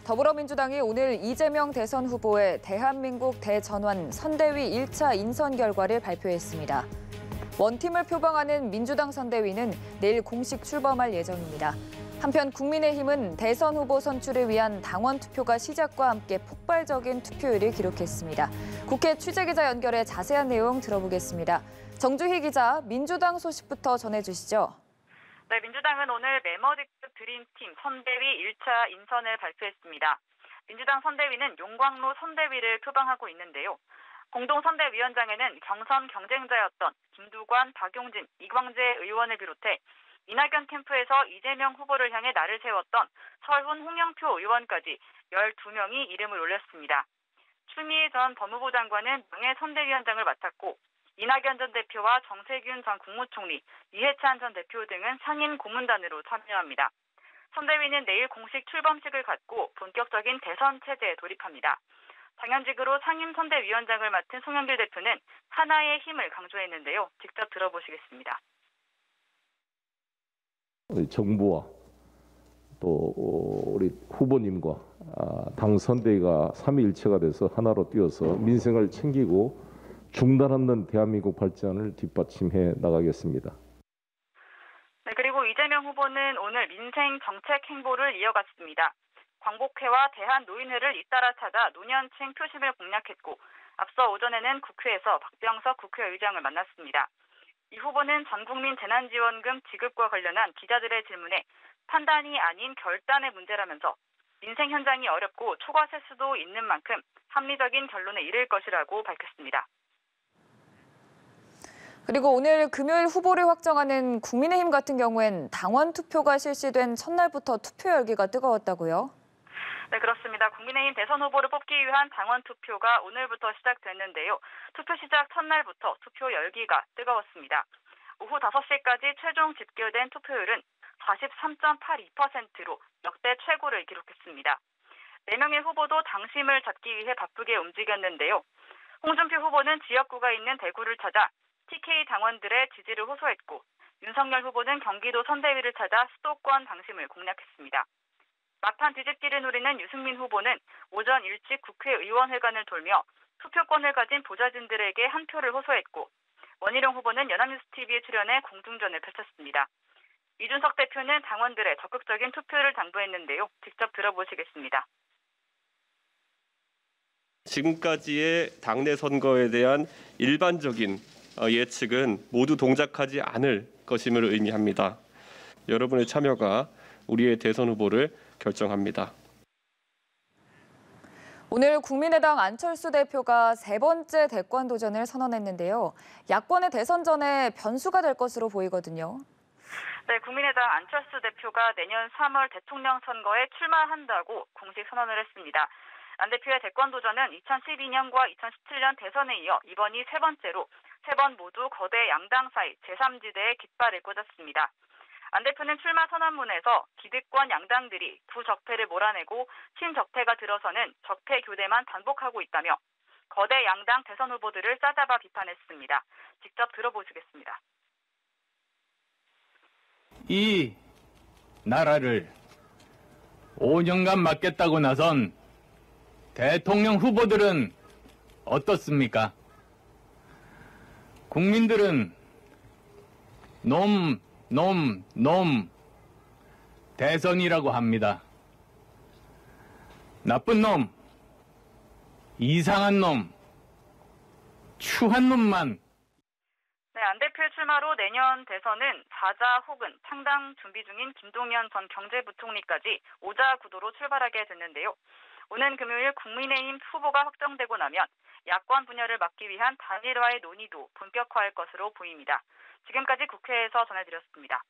더불어민주당이 오늘 이재명 대선 후보의 대한민국 대전환 선대위 1차 인선 결과를 발표했습니다. 원팀을 표방하는 민주당 선대위는 내일 공식 출범할 예정입니다. 한편 국민의힘은 대선 후보 선출을 위한 당원 투표가 시작과 함께 폭발적인 투표율을 기록했습니다. 국회 취재기자 연결해 자세한 내용 들어보겠습니다. 정주희 기자, 민주당 소식부터 전해주시죠. 네, 민주당은 오늘 메머리급 드림팀 선대위 1차 인선을 발표했습니다. 민주당 선대위는 용광로 선대위를 표방하고 있는데요. 공동선대위원장에는 경선 경쟁자였던 김두관, 박용진, 이광재 의원을 비롯해 이낙연 캠프에서 이재명 후보를 향해 날을 세웠던 설훈, 홍영표 의원까지 12명이 이름을 올렸습니다. 추미애 전 법무부 장관은 명예선대위원장을 맡았고 이낙연 전 대표와 정세균 전 국무총리, 이해찬 전 대표 등은 상임 고문단으로 참여합니다. 선대위는 내일 공식 출범식을 갖고 본격적인 대선 체제에 돌입합니다. 당연직으로 상임선대위원장을 맡은 송영길 대표는 하나의 힘을 강조했는데요. 직접 들어보시겠습니다. 정부와 또 우리 후보님과 당 선대위가 삼위일체가 돼서 하나로 뛰어서 민생을 챙기고 중단 없는 대한민국 발전을 뒷받침해 나가겠습니다. 네, 그리고 이재명 후보는 오늘 민생 정책 행보를 이어갔습니다. 광복회와 대한노인회를 잇따라 찾아 노년층 표심을 공략했고 앞서 오전에는 국회에서 박병석 국회의장을 만났습니다. 이 후보는 전국민 재난지원금 지급과 관련한 기자들의 질문에 판단이 아닌 결단의 문제라면서 민생 현장이 어렵고 초과세 수도 있는 만큼 합리적인 결론에 이를 것이라고 밝혔습니다. 그리고 오늘 금요일 후보를 확정하는 국민의힘 같은 경우엔 당원 투표가 실시된 첫날부터 투표 열기가 뜨거웠다고요? 네, 그렇습니다. 국민의힘 대선 후보를 뽑기 위한 당원 투표가 오늘부터 시작됐는데요. 투표 시작 첫날부터 투표 열기가 뜨거웠습니다. 오후 5시까지 최종 집계된 투표율은 43.82%로 역대 최고를 기록했습니다. 4명의 후보도 당심을 잡기 위해 바쁘게 움직였는데요. 홍준표 후보는 지역구가 있는 대구를 찾아 TK 당원들의 지지를 호소했고 윤석열 후보는 경기도 선대위를 찾아 수도권 당심을 공략했습니다. 막판 뒤집기를 노리는 유승민 후보는 오전 일찍 국회의원회관을 돌며 투표권을 가진 보좌진들에게 한 표를 호소했고 원희룡 후보는 연합뉴스TV에 출연해 공중전을 펼쳤습니다. 이준석 대표는 당원들의 적극적인 투표를 당부했는데요. 직접 들어보시겠습니다. 지금까지의 당내 선거에 대한 일반적인 예측은 모두 동작하지 않을 것임을 의미합니다. 여러분의 참여가 우리의 대선 후보를 결정합니다. 오늘 국민의당 안철수 대표가 세 번째 대권 도전을 선언했는데요. 야권의 대선전에 변수가 될 것으로 보이거든요. 네, 국민의당 안철수 대표가 내년 3월 대통령 선거에 출마한다고 공식 선언을 했습니다. 안 대표의 대권 도전은 2012년과 2017년 대선에 이어 이번이 세 번째로 세 번 모두 거대 양당 사이 제3지대에 깃발을 꽂았습니다. 안 대표는 출마 선언문에서 기득권 양당들이 부적폐를 몰아내고 신적폐가 들어서는 적폐 교대만 반복하고 있다며 거대 양당 대선 후보들을 싸잡아 비판했습니다. 직접 들어보시겠습니다. 이 나라를 5년간 맡겠다고 나선 대통령 후보들은 어떻습니까? 국민들은 놈 대선이라고 합니다. 나쁜 놈, 이상한 놈, 추한 놈만. 네, 안 대표의 출마로 내년 대선은 사자 혹은 창당 준비 중인 김동연 전 경제부총리까지 오자 구도로 출발하게 됐는데요. 오는 금요일 국민의힘 후보가 확정되고 나면 야권 분열을 막기 위한 단일화의 논의도 본격화할 것으로 보입니다. 지금까지 국회에서 전해드렸습니다.